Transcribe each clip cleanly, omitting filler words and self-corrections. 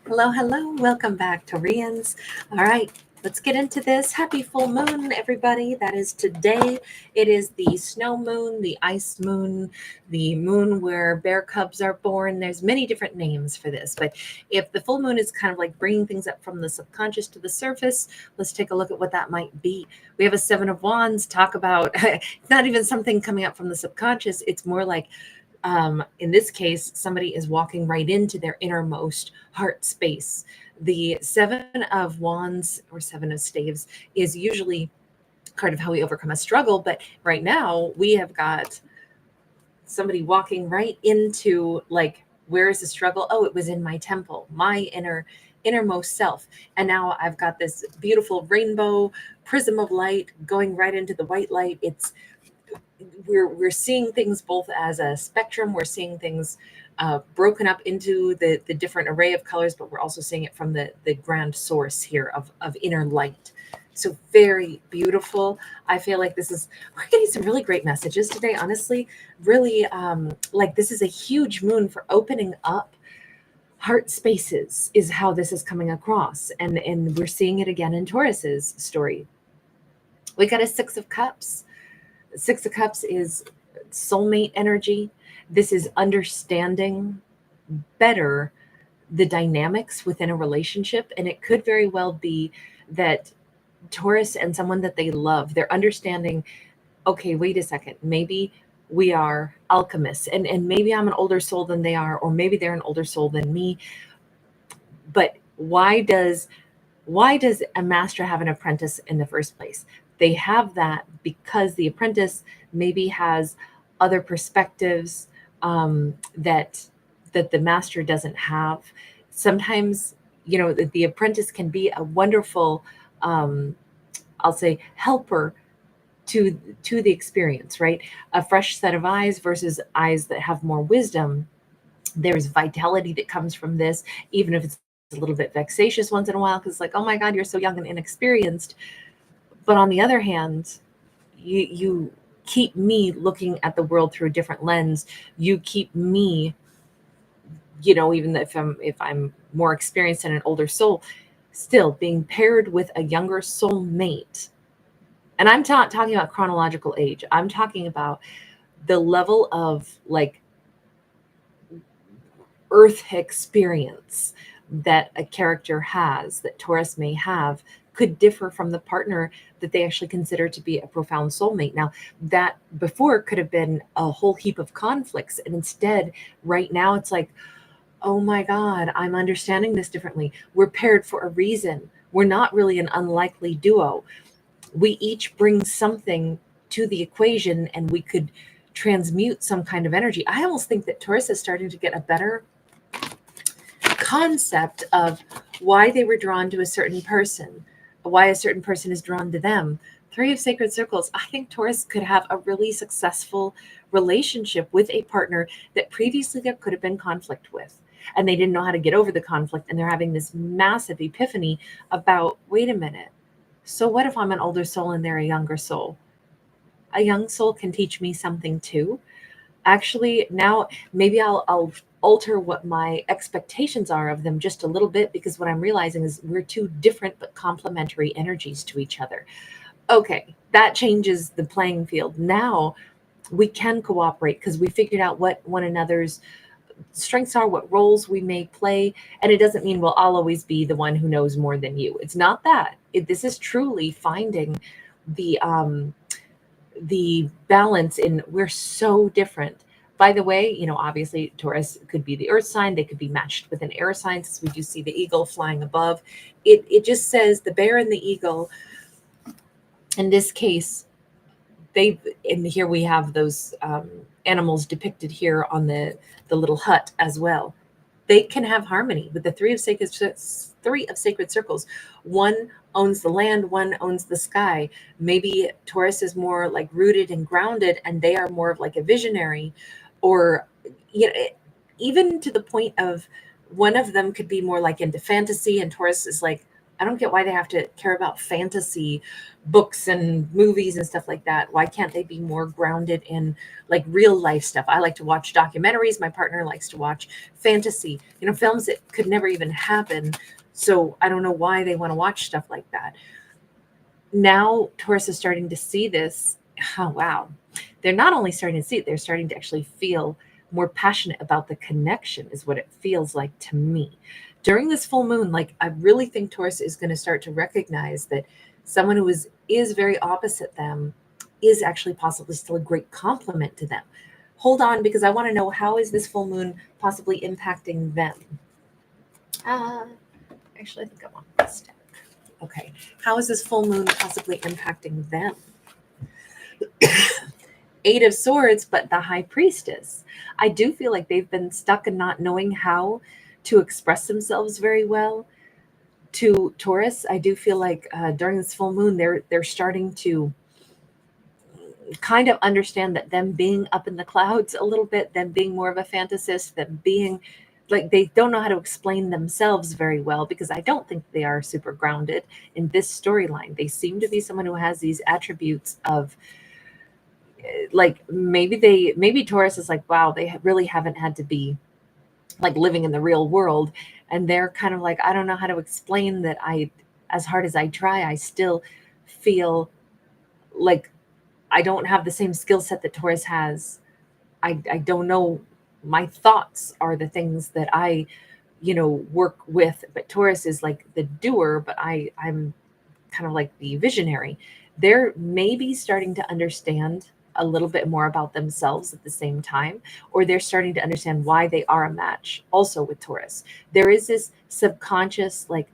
Hello, hello. Welcome back, Taurians. All right, let's get into this. Happy full moon, everybody. That is today. It is the snow moon, the ice moon, the moon where bear cubs are born. There's many different names for this, but if the full moon is kind of like bringing things up from the subconscious to the surface, let's take a look at what that might be. We have a Seven of Wands. Talk about it's not even something coming up from the subconscious. It's more like in this case, somebody is walking right into their innermost heart space. The Seven of Wands or Seven of Staves is usually part of how we overcome a struggle, but right now we have got somebody walking right into like, where is the struggle? Oh, it was in my temple, my innermost self. And now I've got this beautiful rainbow prism of light going right into the white light. We're seeing things both as a spectrum. We're seeing things broken up into the different array of colors, but we're also seeing it from the grand source here of inner light. So very beautiful. I feel like we're getting some really great messages today, honestly. Really, like this is a huge moon for opening up heart spaces is how this is coming across. And we're seeing it again in Taurus's story. We got a Six of Cups. Six of Cups is soulmate energy. This is understanding better the dynamics within a relationship. And it could very well be that Taurus and someone that they love, they're understanding, okay, wait a second, maybe we are alchemists, and maybe I'm an older soul than they are, or maybe they're an older soul than me. But why does a master have an apprentice in the first place? They have that because the apprentice maybe has other perspectives that the master doesn't have. Sometimes, the apprentice can be a wonderful, um, I'll say, helper to the experience, right? A fresh set of eyes versus eyes that have more wisdom. There's vitality that comes from this, even if it's a little bit vexatious once in a while, because like, oh my God, you're so young and inexperienced. But on the other hand, you keep me looking at the world through a different lens. You keep me, even if I'm more experienced and an older soul, still being paired with a younger soulmate. And I'm not talking about chronological age. I'm talking about the level of like earth experience that a character has, that Taurus may have, could differ from the partner that they actually consider to be a profound soulmate. Now, that before could have been a whole heap of conflicts. And instead, right now, it's like, oh my God, I'm understanding this differently. We're paired for a reason. We're not really an unlikely duo. We each bring something to the equation and we could transmute some kind of energy. I almost think that Taurus is starting to get a better concept of why they were drawn to a certain person, why a certain person is drawn to them. Three of Sacred Circles. I think Taurus could have a really successful relationship with a partner that previously there could have been conflict with. And they didn't know how to get over the conflict. And they're having this massive epiphany about, wait a minute. So what if I'm an older soul and they're a younger soul? A young soul can teach me something too. Actually, now maybe I'll alter what my expectations are of them just a little bit, because what I'm realizing is we're two different but complementary energies to each other. Okay, that changes the playing field. Now we can cooperate because we figured out what one another's strengths are, what roles we may play. And it doesn't mean, well, I'll always be the one who knows more than you. It's not that. This is truly finding the the balance in, we're so different. By the way, obviously Taurus could be the earth sign. They could be matched with an air sign, since we do see the eagle flying above. It just says the bear and the eagle. In this case, and here we have those animals depicted here on the little hut as well. They can have harmony with the three of sacred circles. One owns the land, one owns the sky. Maybe Taurus is more like rooted and grounded, and they are more of like a visionary, or you know, even to the point of one of them could be more like into fantasy, and Taurus is like, I don't get why they have to care about fantasy books and movies and stuff like that. Why can't they be more grounded in like real life stuff? I like to watch documentaries. My partner likes to watch fantasy, films that could never even happen. So I don't know why they want to watch stuff like that. Now Taurus is starting to see this. Oh, wow. They're not only starting to see it, they're starting to actually feel more passionate about the connection, is what it feels like to me. During this full moon, like I really think Taurus is going to start to recognize that someone who is very opposite them is actually possibly still a great compliment to them. Hold on, because I want to know, how is this full moon possibly impacting them? Actually, I think I'm on this step. Okay. How is this full moon possibly impacting them? Eight of Swords, but the High Priestess. I do feel like they've been stuck in not knowing how to express themselves very well. To Taurus, I do feel like during this full moon, they're starting to kind of understand that them being up in the clouds a little bit, them being more of a fantasist, them being like they don't know how to explain themselves very well, because I don't think they are super grounded in this storyline. They seem to be someone who has these attributes of like maybe Taurus is like, wow, they really haven't had to be like living in the real world, and they're kind of like, I don't know how to explain that as hard as I try, I still feel like I don't have the same skill set that Taurus has. I don't know. My thoughts are the things that I, work with, but Taurus is like the doer, but I'm kind of like the visionary. They're maybe starting to understand a little bit more about themselves at the same time, or they're starting to understand why they are a match also with Taurus. There is this subconscious like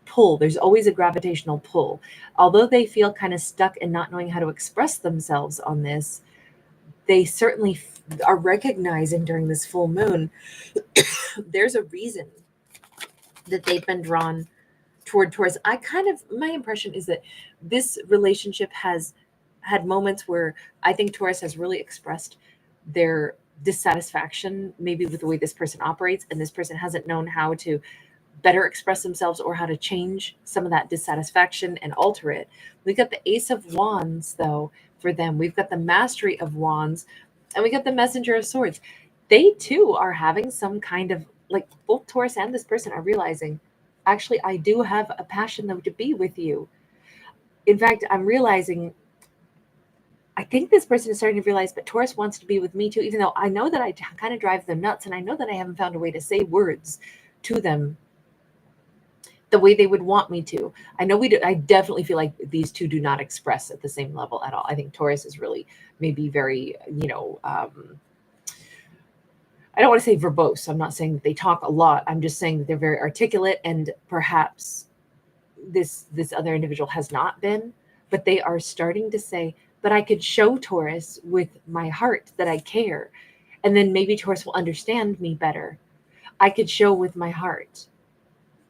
pull. There's always a gravitational pull. Although they feel kind of stuck in not knowing how to express themselves on this, they certainly are recognizing during this full moon there's a reason that they've been drawn toward Taurus. My impression is that this relationship has had moments where I think Taurus has really expressed their dissatisfaction maybe with the way this person operates, and this person hasn't known how to better express themselves or how to change some of that dissatisfaction and alter it. We got the Ace of Wands though for them. We've got the Mastery of Wands, and we got the Messenger of Swords. They too are having some kind of like, both Taurus and this person are realizing, actually, I do have a passion though to be with you. In fact, I'm realizing, I think this person is starting to realize, but Taurus wants to be with me too, even though I know that I kind of drive them nuts, and I know that I haven't found a way to say words to them the way they would want me to. I know I definitely feel like these two do not express at the same level at all. I think Taurus is really maybe very, I don't want to say verbose. I'm not saying that they talk a lot. I'm just saying that they're very articulate, and perhaps this other individual has not been, but they are starting to say, but I could show Taurus with my heart that I care. And then maybe Taurus will understand me better. I could show with my heart.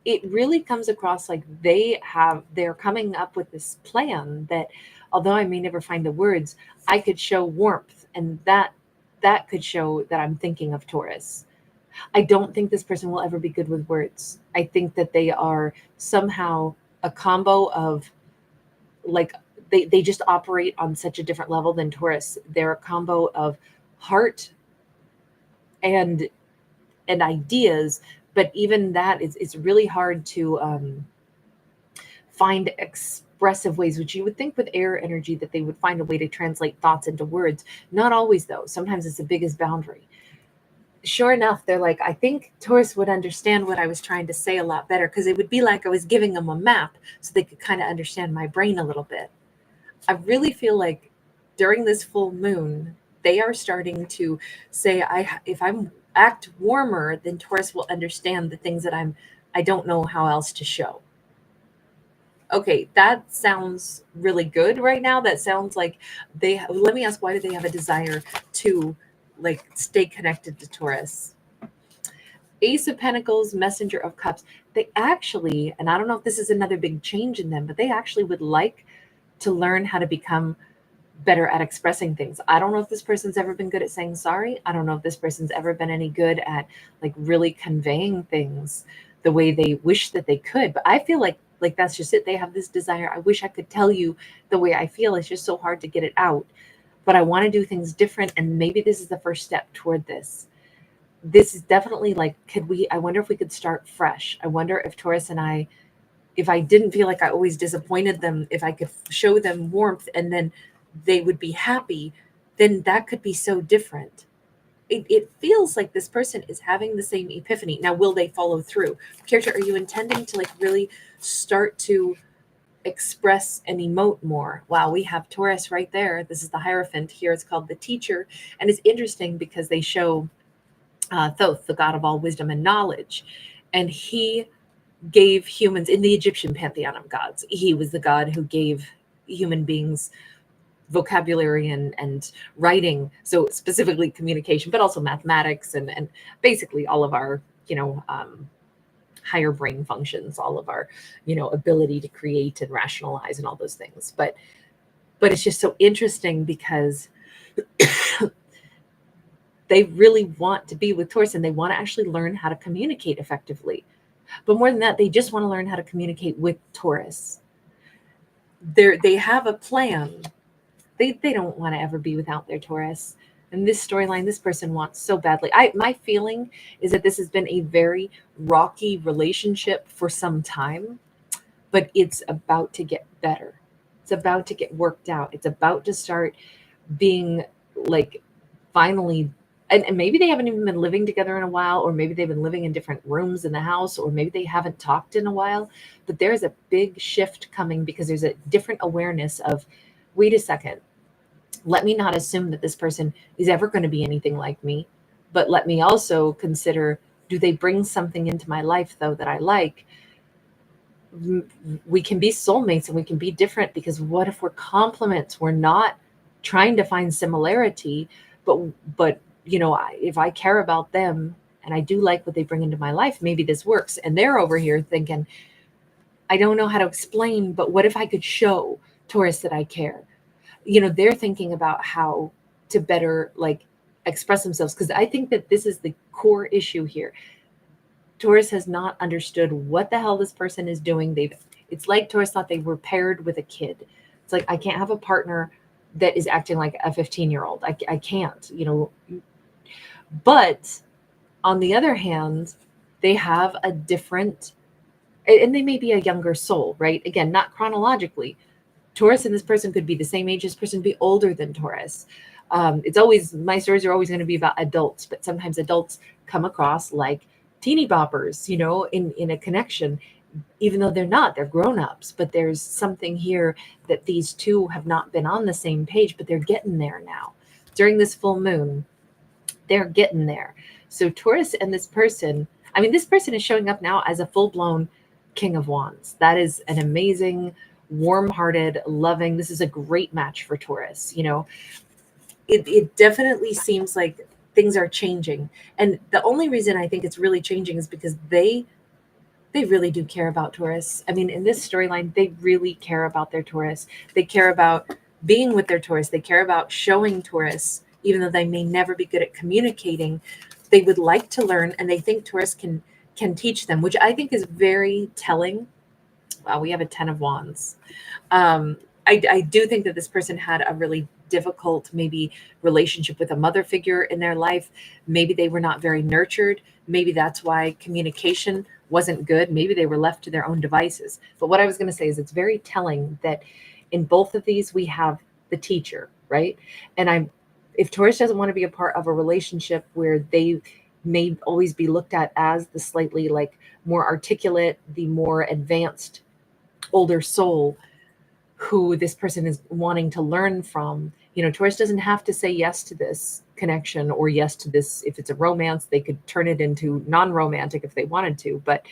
It really comes across like they're coming up with this plan that, although I may never find the words, I could show warmth, and that could show that I'm thinking of Taurus. I don't think this person will ever be good with words. I think that they are somehow a combo of like they just operate on such a different level than Taurus. They're a combo of heart and ideas, but even that it's really hard to find expressive ways, which you would think with air energy that they would find a way to translate thoughts into words. Not always though. Sometimes it's the biggest boundary. Sure enough, they're like, I think Taurus would understand what I was trying to say a lot better, because it would be like I was giving them a map so they could kind of understand my brain a little bit. I really feel like during this full moon, they are starting to say, if I'm act warmer, then Taurus will understand the things that I don't know how else to show. Okay, that sounds really good right now. That sounds like let me ask, why do they have a desire to like stay connected to Taurus? Ace of Pentacles, Messenger of Cups. They actually, and I don't know if this is another big change in them, but they actually would like to learn how to become better at expressing things. I don't know if this person's ever been good at saying sorry. I don't know if this person's ever been any good at like really conveying things the way they wish that they could. But I feel like Like, that's just it. They have this desire. I wish I could tell you the way I feel. It's just so hard to get it out. But I want to do things different. And maybe this is the first step toward this. This is definitely like, I wonder if we could start fresh. I wonder if Taurus and I, if I didn't feel like I always disappointed them, if I could show them warmth and then they would be happy, then that could be so different. It feels like this person is having the same epiphany. Now, will they follow through? Character, are you intending to like really start to express and emote more? Wow, we have Taurus right there. This is the Hierophant. Here it's called the Teacher. And it's interesting because they show Thoth, the god of all wisdom and knowledge. And he gave humans in the Egyptian pantheon of gods. He was the god who gave human beings vocabulary and writing, so specifically communication, but also mathematics and basically all of our higher brain functions, all of our ability to create and rationalize and all those things. But it's just so interesting because they really want to be with Taurus and they want to actually learn how to communicate effectively. But more than that, they just want to learn how to communicate with Taurus. They have a plan. They don't want to ever be without their Taurus. And this storyline, this person wants so badly. My feeling is that this has been a very rocky relationship for some time, but it's about to get better. It's about to get worked out. It's about to start being like finally, and maybe they haven't even been living together in a while, or maybe they've been living in different rooms in the house, or maybe they haven't talked in a while, but there's a big shift coming because there's a different awareness of, wait a second, let me not assume that this person is ever going to be anything like me, but let me also consider, do they bring something into my life though that I like? We can be soulmates and we can be different, because what if we're complements? We're not trying to find similarity, but if I care about them and I do like what they bring into my life, maybe this works. And they're over here thinking, I don't know how to explain, but what if I could show Taurus that I care? They're thinking about how to better like express themselves, because I think that this is the core issue here. Taurus has not understood what the hell this person is doing. It's like Taurus thought they were paired with a kid. It's like, I can't have a partner that is acting like a 15-year-old. I can't, But on the other hand, they have a different, and they may be a younger soul, right? Again, not chronologically. Taurus and this person could be the same age. This person be older than Taurus. It's always, my stories are always going to be about adults, but sometimes adults come across like teeny boppers, in a connection, even though they're grown-ups. But there's something here that these two have not been on the same page, but they're getting there now. During this full moon, they're getting there. So Taurus and this person, this person is showing up now as a full-blown King of Wands. That is an amazing, warm-hearted, loving, this is a great match for Taurus. It definitely seems like things are changing. And the only reason I think it's really changing is because they really do care about Taurus. In this storyline, they really care about their Taurus. They care about being with their Taurus. They care about showing Taurus, even though they may never be good at communicating. They would like to learn, and they think Taurus can teach them, which I think is very telling. Wow, we have a 10 of Wands. I do think that this person had a really difficult, maybe, relationship with a mother figure in their life. Maybe they were not very nurtured. Maybe that's why communication wasn't good. Maybe they were left to their own devices. But what I was going to say is it's very telling that in both of these, we have the Teacher, right? And if Taurus doesn't want to be a part of a relationship where they may always be looked at as the slightly like more articulate, the more advanced older soul who this person is wanting to learn from, Taurus doesn't have to say yes to this connection or yes to this. If it's a romance, they could turn it into non-romantic if they wanted to. But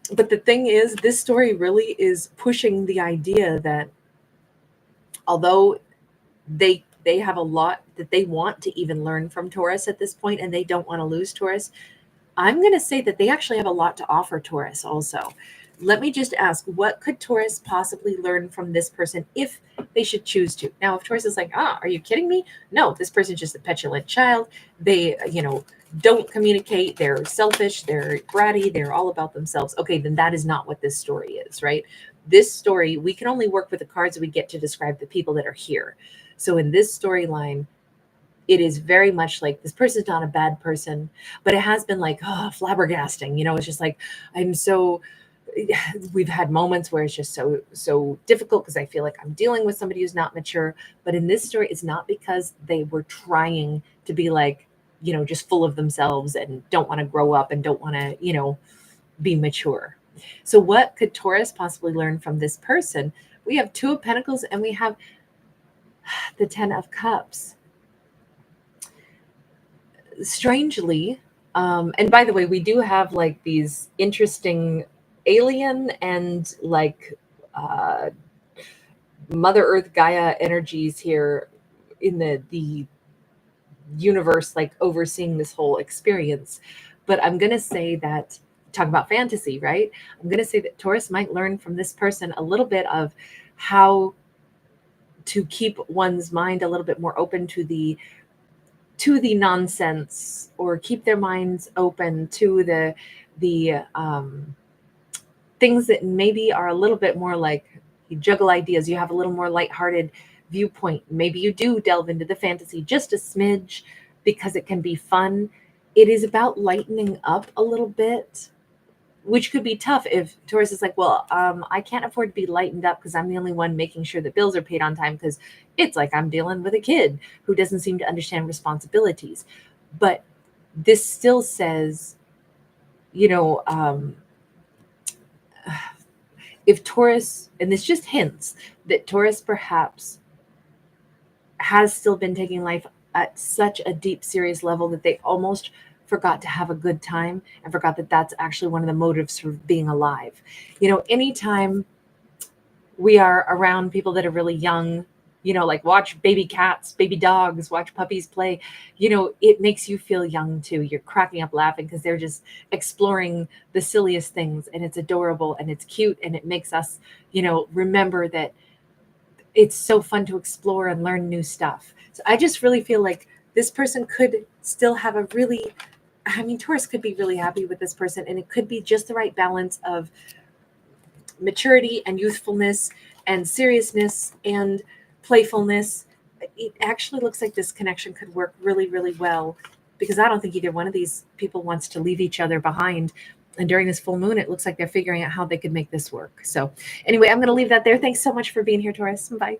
the thing is, this story really is pushing the idea that although they have a lot that they want to even learn from Taurus at this point, and they don't want to lose Taurus, I'm going to say that they actually have a lot to offer Taurus also. Let me just ask, what could Taurus possibly learn from this person if they should choose to? Now, if Taurus is like, are you kidding me? No, this person's just a petulant child. They, don't communicate, they're selfish, they're bratty, they're all about themselves. Okay, then that is not what this story is, right? This story, we can only work with the cards we get to describe the people that are here. So in this storyline, it is very much like this person's not a bad person, but it has been like, oh, flabbergasting. It's just like, I'm so, we've had moments where it's just so difficult because I feel like I'm dealing with somebody who's not mature. But in this story, it's not because they were trying to be like, just full of themselves and don't want to grow up and don't want to, be mature. So what could Taurus possibly learn from this person? We have Two of Pentacles and we have the Ten of Cups. Strangely, and by the way, we do have like these interesting alien and like Mother Earth Gaia energies here in the universe, like overseeing this whole experience. But I'm gonna say that, talk about fantasy, right? I'm gonna say that Taurus might learn from this person a little bit of how to keep one's mind a little bit more open to the nonsense, or keep their minds open to the things that maybe are a little bit more like, you juggle ideas, you have a little more lighthearted viewpoint. Maybe you do delve into the fantasy just a smidge because it can be fun. It is about lightening up a little bit, which could be tough if Taurus is like, well, I can't afford to be lightened up because I'm the only one making sure that bills are paid on time, because it's like I'm dealing with a kid who doesn't seem to understand responsibilities. But this still says, if Taurus, and this just hints that Taurus perhaps has still been taking life at such a deep, serious level that they almost forgot to have a good time and forgot that that's actually one of the motives for being alive. Anytime we are around people that are really young, like watch baby cats, baby dogs, watch puppies play, it makes you feel young too. You're cracking up laughing because they're just exploring the silliest things, and it's adorable and it's cute, and it makes us, remember that it's so fun to explore and learn new stuff. So I just really feel like this person could still have a really, Taurus could be really happy with this person, and it could be just the right balance of maturity and youthfulness and seriousness and playfulness. It actually looks like this connection could work really, really well, because I don't think either one of these people wants to leave each other behind. And during this full moon, it looks like they're figuring out how they could make this work. So anyway, I'm going to leave that there. Thanks so much for being here, Taurus. Bye.